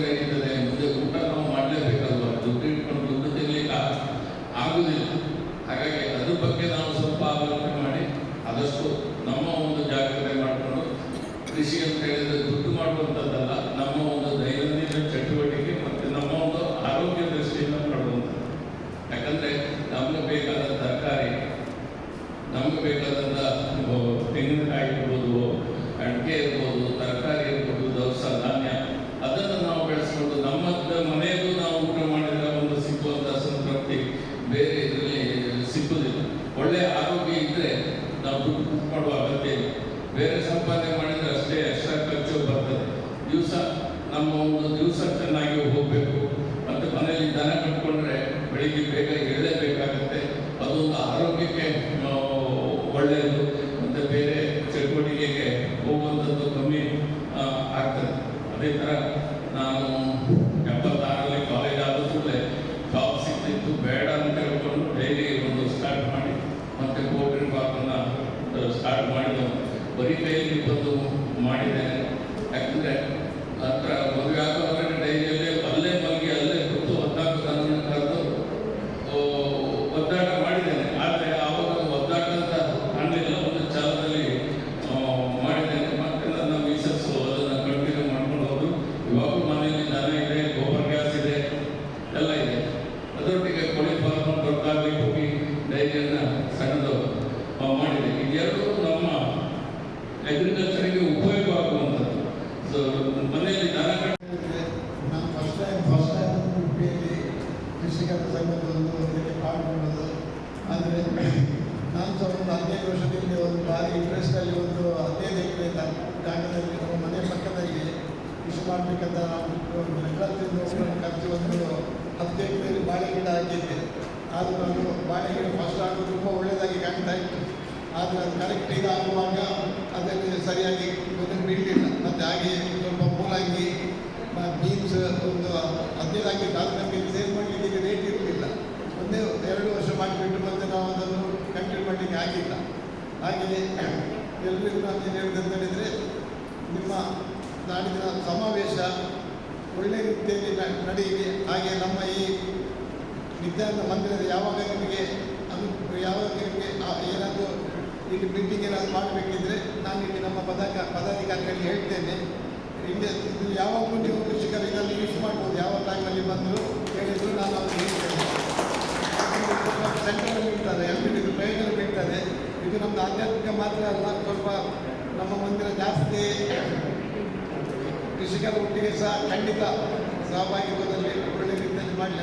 ನಡೀತದೆ. ಮುಂದೆ ಊಟ ನಾವು ಮಾಡಲೇಬೇಕಲ್ವ, ದುಡ್ಡು ಇಟ್ಕೊಂಡು ದುಡ್ಡು ತಿನ್ನಲಿಕ್ಕೆ ಆಗುವುದಿಲ್ಲ. ಹಾಗಾಗಿ ಅದ್ರ ಬಗ್ಗೆ ನಾವು ಸ್ವಲ್ಪ ಆಲೋಚನೆ ಮಾಡಿ ಆದಷ್ಟು ನಮ್ಮ ಒಂದು ಜಾಗ್ರತೆ ಮಾಡಿಕೊಂಡು, ಕೃಷಿ ಅಂತ ಹೇಳಿದ್ರೆ ದುಡ್ಡು ಮಾಡುವಂಥದ್ದಲ್ಲ, ನಮ್ಮ ಒಂದು ದೈನಂದಿನ ಚಟುವಟಿಕೆ ಮತ್ತು ನಮ್ಮ ಒಂದು ಆರೋಗ್ಯ ದೃಷ್ಟಿಯಿಂದ ಮಾಡುವಂಥದ್ದು. ಯಾಕಂದರೆ ನಮಗೆ ಬೇಕಾದ ತರಕಾರಿ, ನಮಗೆ ಬೇಕಾದಂಥ ತೆಂಗಿನಕಾಯಿ ಇರ್ಬೋದು, ಅಡಿಕೆ ಇರ್ಬೋದು, ತರಕಾರಿ ಇರ್ಬೋದು, ದವಸ ಧಾನ್ಯ, ಅದನ್ನು ನಾವು ಬೆಳೆಸ್ಕೊಂಡು ನಮ್ಮ ಮನೆಯಲ್ಲೂ ನಾವು ಊಟ ಮಾಡಿದರೆ ಒಂದು ಸಿಕ್ಕುವಂಥ ಸಂತೃಪ್ತಿ ಬೇರೆ ಇದರಲ್ಲಿ ಸಿಕ್ಕುವುದಿಲ್ಲ. ಒಳ್ಳೆಯ ಆರೋಗ್ಯ ಇದ್ದರೆ ನಾವು ದುಡ್ಡು ಮಾಡುವ ಅಗತ್ಯ ಇಲ್ಲ. ಬೇರೆ ಸಂಪಾದನೆ ಮಾಡಿದರೆ ಅಷ್ಟೇ ಎಕ್ಸ್ಟ್ರಾ ಖರ್ಚು ಬರ್ತದೆ. ನಮ್ಮ ಒಂದು ದಿವಸ ಚೆನ್ನಾಗಿ ಹೋಗಬೇಕು. ಮತ್ತು ಮನೆಯಲ್ಲಿ ದನ ಕಟ್ಕೊಂಡ್ರೆ ಬೆಳಿಗ್ಗೆ ಬೇಗ ಏಳಲೇಬೇಕಾಗುತ್ತೆ. ಅದೊಂದು ಆರೋಗ್ಯಕ್ಕೆ ಒಳ್ಳೆಯದು. ಮತ್ತು ಬೇರೆ ಚಟುವಟಿಕೆಗೆ ಹೋಗುವಂಥದ್ದು ಕಮ್ಮಿ ಆಗ್ತದೆ. ಅದೇ ಥರ ನಾನು 76ರಲ್ಲಿ ಕಾಲೇಜ್ ಆದ ಕೂಡಲೇ ಜಾಬ್ ಸಿಗ್ತಿತ್ತು, ಬೇಡ ಅಂತ ಹೇಳ್ಕೊಂಡು ಡೈಲಿ ಒಂದು ಸ್ಟಾರ್ಟ್ ಮಾಡಿ ಮತ್ತು ಪೋಲ್ಟ್ರಿ ಫಾರ್ಮನ್ನು ಸ್ಟಾರ್ಟ್ ಮಾಡಿದನು. ಬರೀ ಕೈಯಲ್ಲಿ ಬಂದು ಮಾಡಿದ್ದೇನೆ. ಯಾಕಂದರೆ ಹತ್ರ ಮದುವೆ ಆಗೋವರೆಗೆ ಡೈರಿಯಲ್ಲೇ ಅಲ್ಲೇ ಮಲಗಿ ಅಲ್ಲೇ ಕೂತು 14 ಜನರನ್ನು ಕರೆದು ಒದ್ದಾಟ ಮಾಡಿದ್ದೇನೆ. ಆದರೆ ಆವಾಗ ಒದ್ದಾಟಂತ ಕಾಣಲಿಲ್ಲ, ಒಂದು ಚಾಲದಲ್ಲಿ ಮಾಡಿದ್ದೇನೆ. ಮತ್ತು ನನ್ನ ಮಿಸಸ್ಸು ಅದನ್ನು ಕಂಟಿನ್ಯೂ ಮಾಡ್ಕೊಂಡು ಹೋದ್ರು. ಇವಾಗೂ ಮನೆಯಲ್ಲಿ ದನ ಇದೆ, ಗೋಬರ್ ಗ್ಯಾಸ್ ಇದೆ, ಎಲ್ಲ ಇದೆ. ಅದರೊಟ್ಟಿಗೆ ಕೋಳಿ ಫಾರ್ಮ್ ದೊಡ್ಡದಾಗಲಿ ಹೋಗಿ ಡೈರಿಯನ್ನು ಸಣ್ಣದು ಮಾಡಿದೆ. ಇದೆರಡೂ ನಮ್ಮ ಅಗ್ರಿಕಲ್ಚರಿಗೆ ಉಪಯೋಗ ಆಗುವಂಥದ್ದು. ಸೊ ಮನೆಯಲ್ಲಿ ದನ ನಾನು ಫಸ್ಟ್ ಟೈಮ್ ಉಡುಪಿಯಲ್ಲಿ ಕೃಷಿಕರ ಸಂಘದೊಂದು ಇದಕ್ಕೆ ಪಾಲ್ಗೊಳ್ಳೋದು. ಆದರೆ ನಾನು ಸಹ ಒಂದು 15 ವರ್ಷದಲ್ಲಿ ಒಂದು ಭಾರಿ ಇಂಟ್ರೆಸ್ಟಲ್ಲಿ ಒಂದು 15 ಎಕರೆ ಜಾಗದಲ್ಲಿ ನಮ್ಮ ಮನೆ ಪಕ್ಕದಲ್ಲಿ ಕೃಷಿ ಮಾಡಬೇಕಂತ ನಾವು ಲೆಕ್ಕದಿಂದ ಖರ್ಚು ಒಂದು 10 ಎಕರೆಯಲ್ಲಿ ಬಾಳೆ ಗಿಡ ಹಾಕಿದ್ದೆ. ಆದರೂ ನಾನು ಬಾಳೆ ಗಿಡ ಫಸ್ಟ್ ಆಗೋದು ತುಂಬ ಒಳ್ಳೆಯದಾಗಿ ಕಾಣ್ತಾ ಇತ್ತು. ಆದರೆ ಅದು ಕರೆಕ್ಟ್ ಇದಾಗುವಾಗ ಅದನ್ನು ಸರಿಯಾಗಿ ಬೀಳಲಿಲ್ಲ. ಮತ್ತು ಹಾಗೆ ಸ್ವಲ್ಪ ಮೂಲಂಗಿ, ಬೀನ್ಸ್ ಒಂದು 15 ಹಾಕಿತ್ತು. ಅದು ನಮಗೆ ಸೇಲ್ ಮಾಡಲಿಕ್ಕೆ ರೇಟ್ ಇರಲಿಲ್ಲ. 1-2 ವರ್ಷ ಮಾಡಿಬಿಟ್ಟು ಮತ್ತೆ ನಾವು ಅದನ್ನು ಕಂಟಿನ್ಯೂ ಮಾಡಲಿಕ್ಕೆ ಆಗಿಲ್ಲ. ಹಾಗೆಯೇ ಎಲ್ಲರಿಗೂ ನಾನು ಏನು ಹೇಳೋದಂತ ಹೇಳಿದರೆ, ನಿಮ್ಮ ನಾಡಿನ ಸಮಾವೇಶ ಒಳ್ಳೆಯ ರೀತಿಯಲ್ಲಿ ನಡೆಯಲಿ. ಹಾಗೆ ನಮ್ಮ ಈ ವಿಜ್ಞಾನ ಮಂದಿರದ ಯಾವಾಗ ನಿಮಗೆ ಏನಾದರೂ ಇಲ್ಲಿ ಮೀಟಿಂಗ್ ಏನಾದರೂ ಮಾಡಬೇಕಿದ್ರೆ ನಾನು ಇಲ್ಲಿ ನಮ್ಮ ಪದಾಧಿಕಾರಿಗಳಿಗೆ ಹೇಳ್ತೇನೆ. ಇಲ್ಲಿ ಇದು ಯಾವಾಗಲೂ ನೀವು ಕೃಷಿಕರು ಇದನ್ನು ಯೂಸ್ ಮಾಡ್ಬೋದು. ಯಾವ ಟೈಮಲ್ಲಿ ಬಂದರೂ ಹೇಳಿದ್ರು ನಾನು ಅವ್ರಿಗೆ ಹೇಳ್ತೇನೆ. ಸೆಂಟ್ರಲ್ಲಿ ಬೀಳ್ತದೆ, ಎಲ್ಲರಿಗೂ ಪ್ರಯೋಜನ ಬೀಳ್ತದೆ. ಇದು ನಮ್ಮದು ಆಧ್ಯಾತ್ಮಿಕ ಮಾತ್ರ ಅಲ್ಲ, ಸ್ವಲ್ಪ ನಮ್ಮ ಮಂದಿರ ಜಾಸ್ತಿ ಕೃಷಿಕರ ಒಟ್ಟಿಗೆ ಸಹ ಖಂಡಿತ ಸಹಭಾಗಿತ್ವದಲ್ಲಿ ಒಳ್ಳೆಯ ರೀತಿಯಲ್ಲಿ ಮಾಡಲಿ.